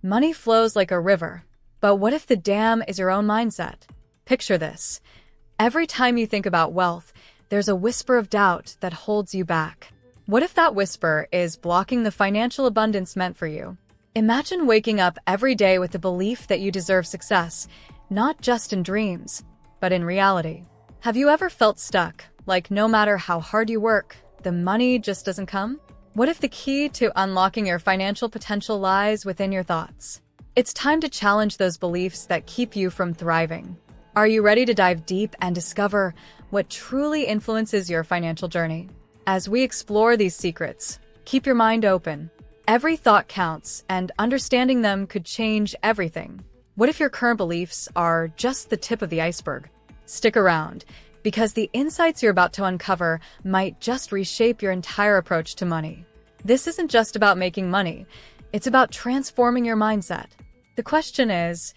Money flows like a river, but what if the dam is your own mindset? Picture this. Every time you think about wealth, there's a whisper of doubt that holds you back. What if that whisper is blocking the financial abundance meant for you? Imagine waking up every day with the belief that you deserve success, not just in dreams, but in reality. Have you ever felt stuck, like no matter how hard you work, the money just doesn't come? What if the key to unlocking your financial potential lies within your thoughts? It's time to challenge those beliefs that keep you from thriving. Are you ready to dive deep and discover what truly influences your financial journey? As we explore these secrets, keep your mind open. Every thought counts, and understanding them could change everything. What if your current beliefs are just the tip of the iceberg? Stick around, because the insights you're about to uncover might just reshape your entire approach to money. This isn't just about making money, it's about transforming your mindset. The question is,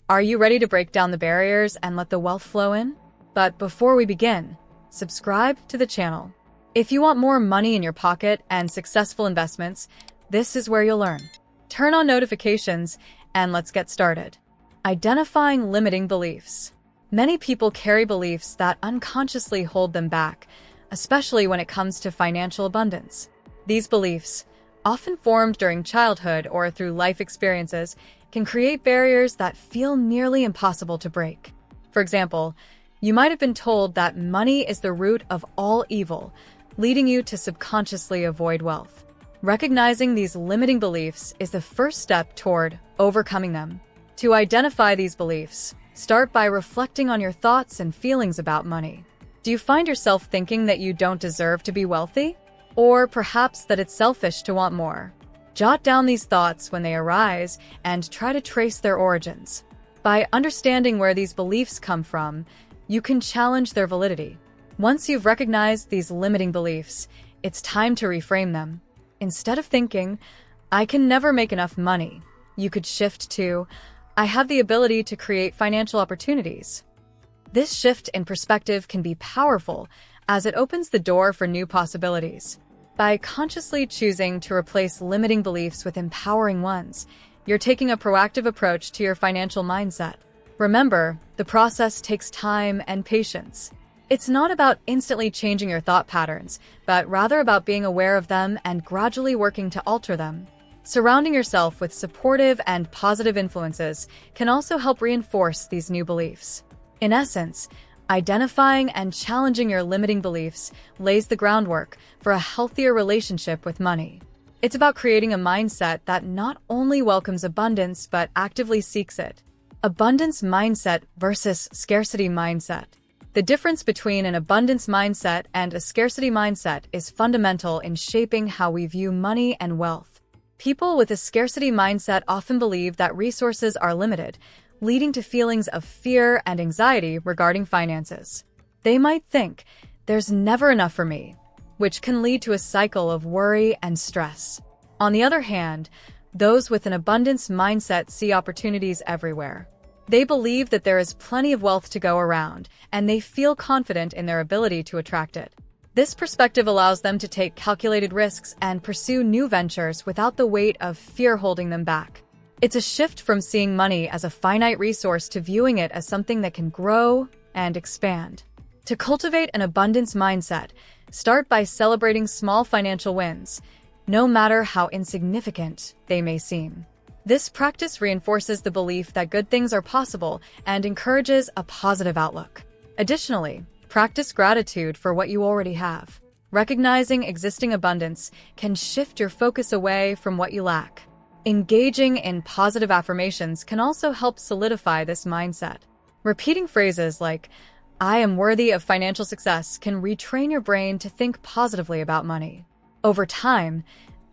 are you ready to break down the barriers and let the wealth flow in? But before we begin, subscribe to the channel. If you want more money in your pocket and successful investments, this is where you'll learn. Turn on notifications and let's get started. Identifying limiting beliefs. Many people carry beliefs that unconsciously hold them back, especially when it comes to financial abundance. These beliefs, often formed during childhood or through life experiences, can create barriers that feel nearly impossible to break. For example, you might have been told that money is the root of all evil, leading you to subconsciously avoid wealth. Recognizing these limiting beliefs is the first step toward overcoming them. To identify these beliefs, start by reflecting on your thoughts and feelings about money. Do you find yourself thinking that you don't deserve to be wealthy? Or perhaps that it's selfish to want more? Jot down these thoughts when they arise and try to trace their origins. By understanding where these beliefs come from, you can challenge their validity. Once you've recognized these limiting beliefs, it's time to reframe them. Instead of thinking, "I can never make enough money," you could shift to, "I have the ability to create financial opportunities." This shift in perspective can be powerful as it opens the door for new possibilities. By consciously choosing to replace limiting beliefs with empowering ones, you're taking a proactive approach to your financial mindset. Remember, the process takes time and patience. It's not about instantly changing your thought patterns, but rather about being aware of them and gradually working to alter them. Surrounding yourself with supportive and positive influences can also help reinforce these new beliefs. In essence, identifying and challenging your limiting beliefs lays the groundwork for a healthier relationship with money. It's about creating a mindset that not only welcomes abundance but actively seeks it. Abundance mindset versus scarcity mindset. The difference between an abundance mindset and a scarcity mindset is fundamental in shaping how we view money and wealth. People with a scarcity mindset often believe that resources are limited, leading to feelings of fear and anxiety regarding finances. They might think, "There's never enough for me," which can lead to a cycle of worry and stress. On the other hand, those with an abundance mindset see opportunities everywhere. They believe that there is plenty of wealth to go around, and they feel confident in their ability to attract it. This perspective allows them to take calculated risks and pursue new ventures without the weight of fear holding them back. It's a shift from seeing money as a finite resource to viewing it as something that can grow and expand. To cultivate an abundance mindset, start by celebrating small financial wins, no matter how insignificant they may seem. This practice reinforces the belief that good things are possible and encourages a positive outlook. Additionally, practice gratitude for what you already have. Recognizing existing abundance can shift your focus away from what you lack. Engaging in positive affirmations can also help solidify this mindset. Repeating phrases like, "I am worthy of financial success," can retrain your brain to think positively about money. Over time,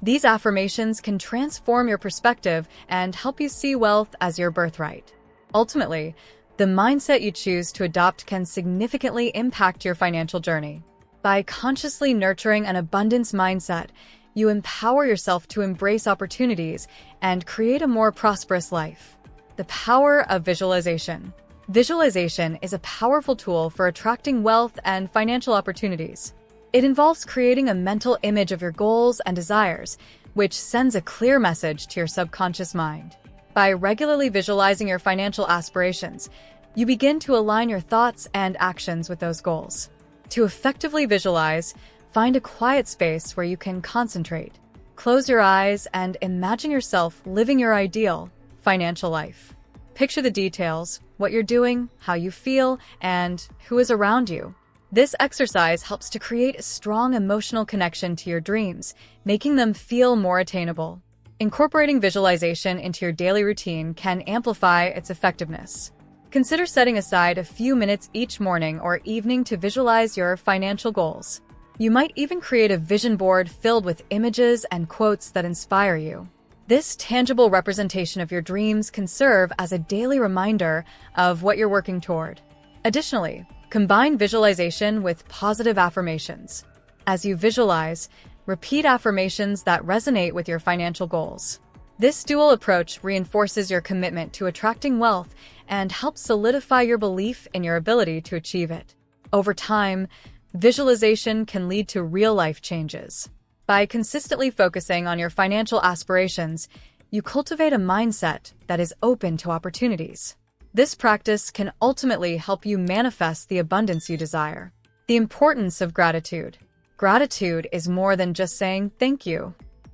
these affirmations can transform your perspective and help you see wealth as your birthright. Ultimately, the mindset you choose to adopt can significantly impact your financial journey. By consciously nurturing an abundance mindset, you empower yourself to embrace opportunities and create a more prosperous life. The power of visualization. Visualization is a powerful tool for attracting wealth and financial opportunities. It involves creating a mental image of your goals and desires, which sends a clear message to your subconscious mind. By regularly visualizing your financial aspirations, you begin to align your thoughts and actions with those goals. To effectively visualize, find a quiet space where you can concentrate. Close your eyes and imagine yourself living your ideal financial life. Picture the details, what you're doing, how you feel, and who is around you. This exercise helps to create a strong emotional connection to your dreams, making them feel more attainable. Incorporating visualization into your daily routine can amplify its effectiveness. Consider setting aside a few minutes each morning or evening to visualize your financial goals. You might even create a vision board filled with images and quotes that inspire you. This tangible representation of your dreams can serve as a daily reminder of what you're working toward. Additionally, combine visualization with positive affirmations. As you visualize, repeat affirmations that resonate with your financial goals. This dual approach reinforces your commitment to attracting wealth and helps solidify your belief in your ability to achieve it. Over time, visualization can lead to real-life changes. By consistently focusing on your financial aspirations, you cultivate a mindset that is open to opportunities. This practice can ultimately help you manifest the abundance you desire. The importance of gratitude. Gratitude is more than just saying thank you.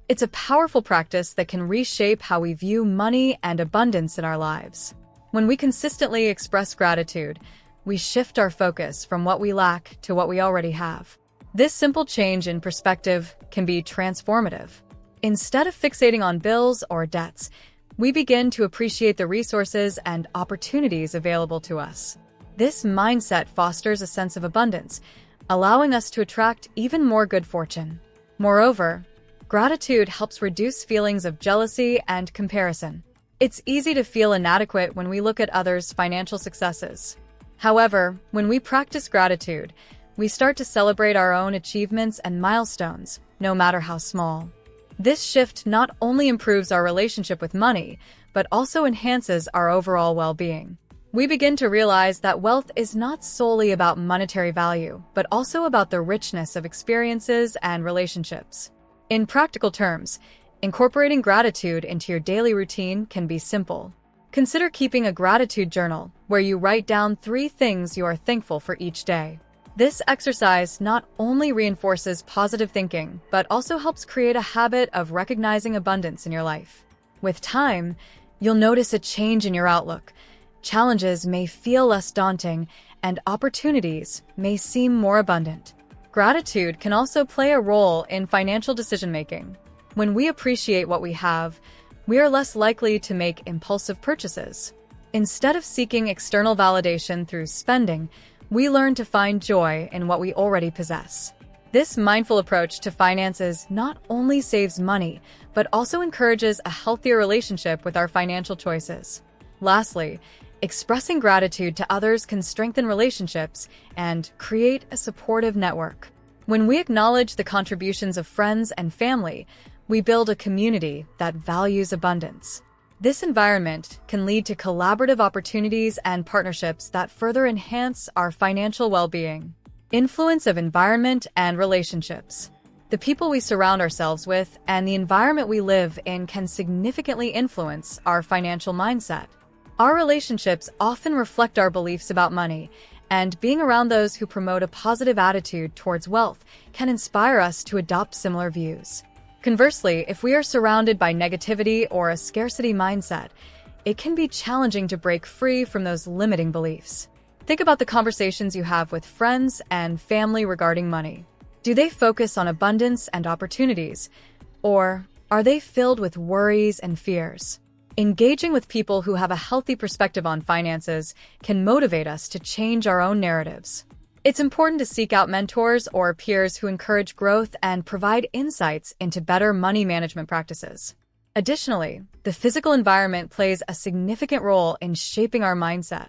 It's a powerful practice that can reshape how we view money and abundance in our lives. When we consistently express gratitude, we shift our focus from what we lack to what we already have. This simple change in perspective can be transformative. Instead of fixating on bills or debts, we begin to appreciate the resources and opportunities available to us. This mindset fosters a sense of abundance, allowing us to attract even more good fortune. Moreover, gratitude helps reduce feelings of jealousy and comparison. It's easy to feel inadequate when we look at others' financial successes. However, when we practice gratitude, we start to celebrate our own achievements and milestones, no matter how small. This shift not only improves our relationship with money, but also enhances our overall well-being. We begin to realize that wealth is not solely about monetary value, but also about the richness of experiences and relationships. In practical terms, incorporating gratitude into your daily routine can be simple. Consider keeping a gratitude journal where you write down 3 things you are thankful for each day. This exercise not only reinforces positive thinking, but also helps create a habit of recognizing abundance in your life. With time, you'll notice a change in your outlook. Challenges may feel less daunting, and opportunities may seem more abundant. Gratitude can also play a role in financial decision-making. When we appreciate what we have, we are less likely to make impulsive purchases. Instead of seeking external validation through spending, we learn to find joy in what we already possess. This mindful approach to finances not only saves money, but also encourages a healthier relationship with our financial choices. Lastly, expressing gratitude to others can strengthen relationships and create a supportive network. When we acknowledge the contributions of friends and family, we build a community that values abundance. This environment can lead to collaborative opportunities and partnerships that further enhance our financial well-being. Influence of environment and relationships. The people we surround ourselves with and the environment we live in can significantly influence our financial mindset. Our relationships often reflect our beliefs about money, and being around those who promote a positive attitude towards wealth can inspire us to adopt similar views. Conversely, if we are surrounded by negativity or a scarcity mindset, it can be challenging to break free from those limiting beliefs. Think about the conversations you have with friends and family regarding money. Do they focus on abundance and opportunities, or are they filled with worries and fears? Engaging with people who have a healthy perspective on finances can motivate us to change our own narratives. It's important to seek out mentors or peers who encourage growth and provide insights into better money management practices. Additionally, the physical environment plays a significant role in shaping our mindset.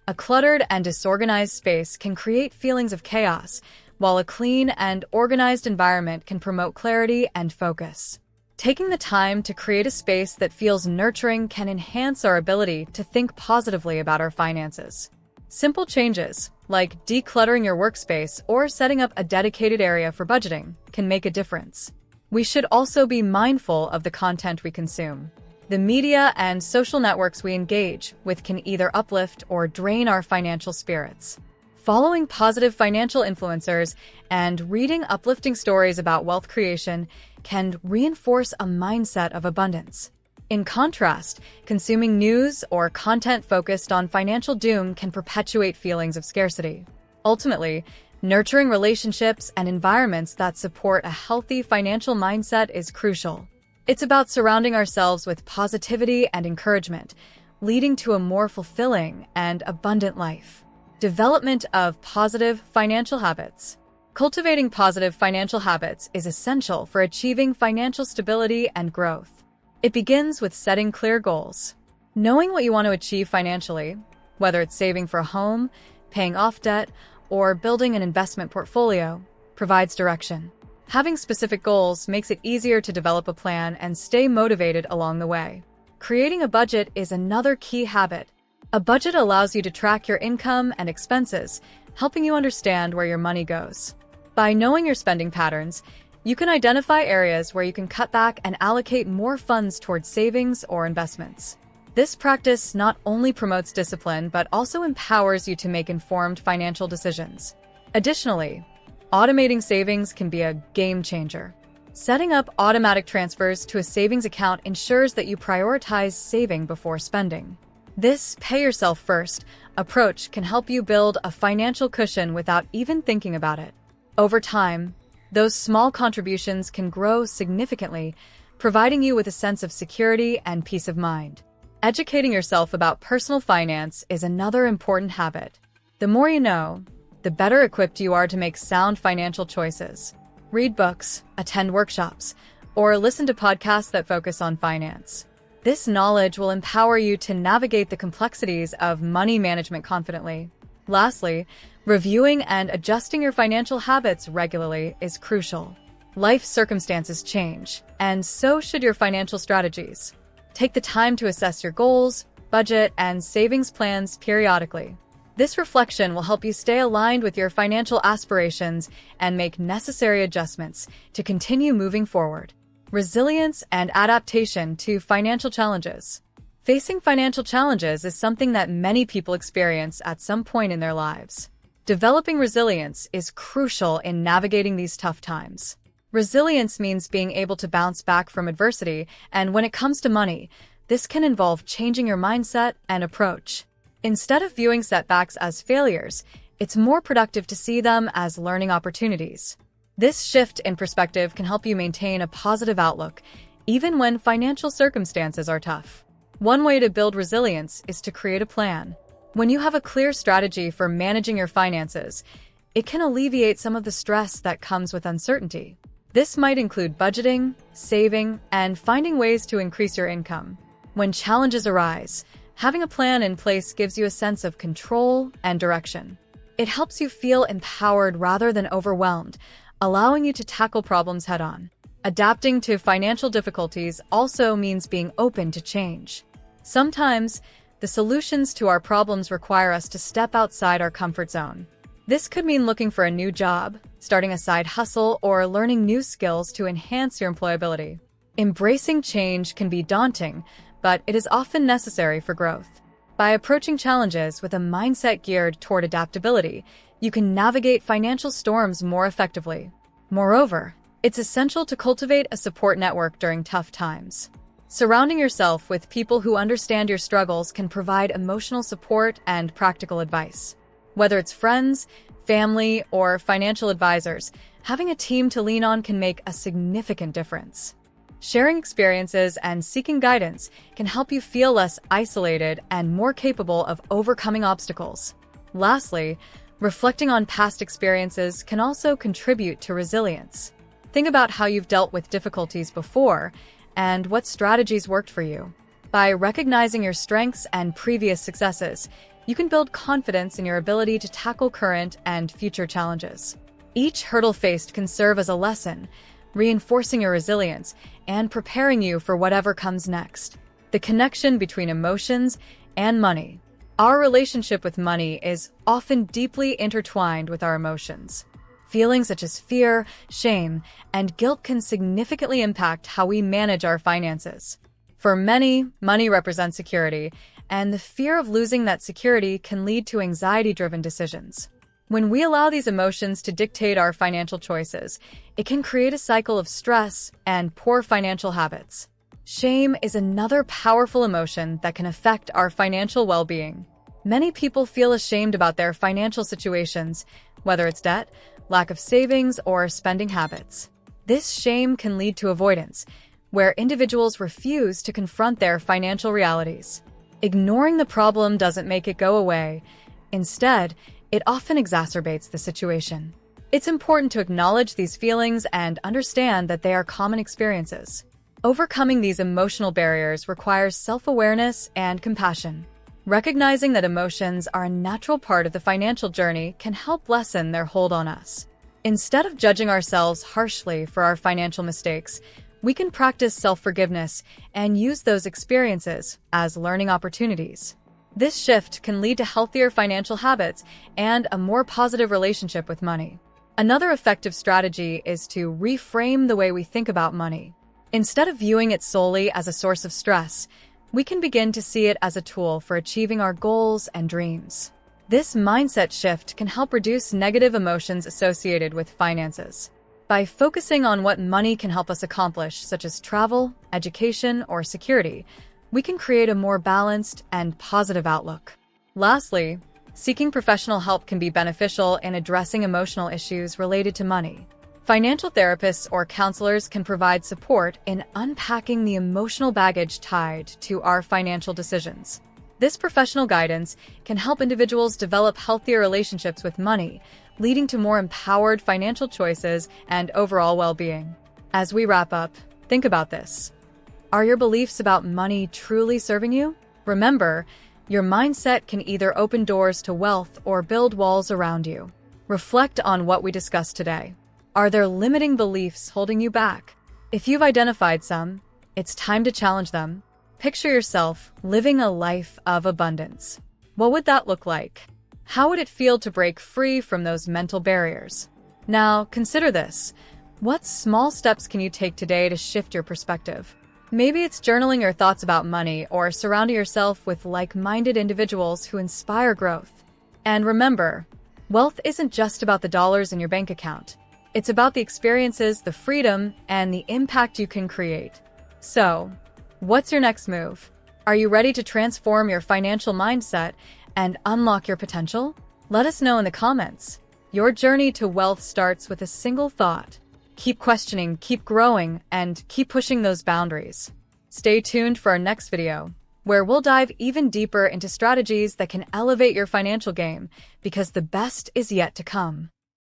A cluttered and disorganized space can create feelings of chaos, while a clean and organized environment can promote clarity and focus. Taking the time to create a space that feels nurturing can enhance our ability to think positively about our finances. Simple changes, like decluttering your workspace or setting up a dedicated area for budgeting, can make a difference. We should also be mindful of the content we consume. The media and social networks we engage with can either uplift or drain our financial spirits. Following positive financial influencers and reading uplifting stories about wealth creation can reinforce a mindset of abundance. In contrast, consuming news or content focused on financial doom can perpetuate feelings of scarcity. Ultimately, nurturing relationships and environments that support a healthy financial mindset is crucial. It's about surrounding ourselves with positivity and encouragement, leading to a more fulfilling and abundant life. Development of positive financial habits. Cultivating positive financial habits is essential for achieving financial stability and growth. It begins with setting clear goals. Knowing what you want to achieve financially, whether it's saving for a home, paying off debt, or building an investment portfolio, provides direction. Having specific goals makes it easier to develop a plan and stay motivated along the way. Creating a budget is another key habit. A budget allows you to track your income and expenses, helping you understand where your money goes. By knowing your spending patterns, you can identify areas where you can cut back and allocate more funds towards savings or investments. This practice not only promotes discipline but also empowers you to make informed financial decisions. Additionally, automating savings can be a game changer. Setting up automatic transfers to a savings account ensures that you prioritize saving before spending. This pay-yourself-first approach can help you build a financial cushion without even thinking about it. Over time, those small contributions can grow significantly, providing you with a sense of security and peace of mind. Educating yourself about personal finance is another important habit. The more you know, the better equipped you are to make sound financial choices. Read books, attend workshops, or listen to podcasts that focus on finance. This knowledge will empower you to navigate the complexities of money management confidently. Lastly, reviewing and adjusting your financial habits regularly is crucial. Life circumstances change, and so should your financial strategies. Take the time to assess your goals, budget, and savings plans periodically. This reflection will help you stay aligned with your financial aspirations and make necessary adjustments to continue moving forward. Resilience and adaptation to financial challenges. Facing financial challenges is something that many people experience at some point in their lives. Developing resilience is crucial in navigating these tough times. Resilience means being able to bounce back from adversity, and when it comes to money, this can involve changing your mindset and approach. Instead of viewing setbacks as failures, it's more productive to see them as learning opportunities. This shift in perspective can help you maintain a positive outlook, even when financial circumstances are tough. One way to build resilience is to create a plan. When you have a clear strategy for managing your finances, it can alleviate some of the stress that comes with uncertainty. This might include budgeting, saving, and finding ways to increase your income. When challenges arise, having a plan in place gives you a sense of control and direction. It helps you feel empowered rather than overwhelmed, allowing you to tackle problems head-on. Adapting to financial difficulties also means being open to change. Sometimes, the solutions to our problems require us to step outside our comfort zone. This could mean looking for a new job, starting a side hustle, or learning new skills to enhance your employability. Embracing change can be daunting, but it is often necessary for growth. By approaching challenges with a mindset geared toward adaptability, you can navigate financial storms more effectively. Moreover, it's essential to cultivate a support network during tough times. Surrounding yourself with people who understand your struggles can provide emotional support and practical advice. Whether it's friends, family, or financial advisors, having a team to lean on can make a significant difference. Sharing experiences and seeking guidance can help you feel less isolated and more capable of overcoming obstacles. Lastly, reflecting on past experiences can also contribute to resilience. Think about how you've dealt with difficulties before and what strategies worked for you. By recognizing your strengths and previous successes, you can build confidence in your ability to tackle current and future challenges. Each hurdle faced can serve as a lesson, reinforcing your resilience and preparing you for whatever comes next. The connection between emotions and money. Our relationship with money is often deeply intertwined with our emotions. Feelings such as fear, shame, and guilt can significantly impact how we manage our finances. For many, money represents security, and the fear of losing that security can lead to anxiety-driven decisions. When we allow these emotions to dictate our financial choices, it can create a cycle of stress and poor financial habits. Shame is another powerful emotion that can affect our financial well-being. Many people feel ashamed about their financial situations, whether it's debt, lack of savings, or spending habits. This shame can lead to avoidance, where individuals refuse to confront their financial realities. Ignoring the problem doesn't make it go away. Instead, it often exacerbates the situation. It's important to acknowledge these feelings and understand that they are common experiences. Overcoming these emotional barriers requires self-awareness and compassion. Recognizing that emotions are a natural part of the financial journey can help lessen their hold on us. Instead of judging ourselves harshly for our financial mistakes, we can practice self-forgiveness and use those experiences as learning opportunities. This shift can lead to healthier financial habits and a more positive relationship with money. Another effective strategy is to reframe the way we think about money. Instead of viewing it solely as a source of stress, we can begin to see it as a tool for achieving our goals and dreams. This mindset shift can help reduce negative emotions associated with finances. By focusing on what money can help us accomplish, such as travel, education, or security, we can create a more balanced and positive outlook. Lastly, seeking professional help can be beneficial in addressing emotional issues related to money. Financial therapists or counselors can provide support in unpacking the emotional baggage tied to our financial decisions. This professional guidance can help individuals develop healthier relationships with money, leading to more empowered financial choices and overall well-being. As we wrap up, think about this. Are your beliefs about money truly serving you? Remember, your mindset can either open doors to wealth or build walls around you. Reflect on what we discussed today. Are there limiting beliefs holding you back? If you've identified some, it's time to challenge them. Picture yourself living a life of abundance. What would that look like? How would it feel to break free from those mental barriers? Now, consider this. What small steps can you take today to shift your perspective? Maybe it's journaling your thoughts about money or surrounding yourself with like-minded individuals who inspire growth. And remember, wealth isn't just about the dollars in your bank account. It's about the experiences, the freedom, and the impact you can create. So, what's your next move? Are you ready to transform your financial mindset and unlock your potential? Let us know in the comments. Your journey to wealth starts with a single thought. Keep questioning, keep growing, and keep pushing those boundaries. Stay tuned for our next video, where we'll dive even deeper into strategies that can elevate your financial game, because the best is yet to come.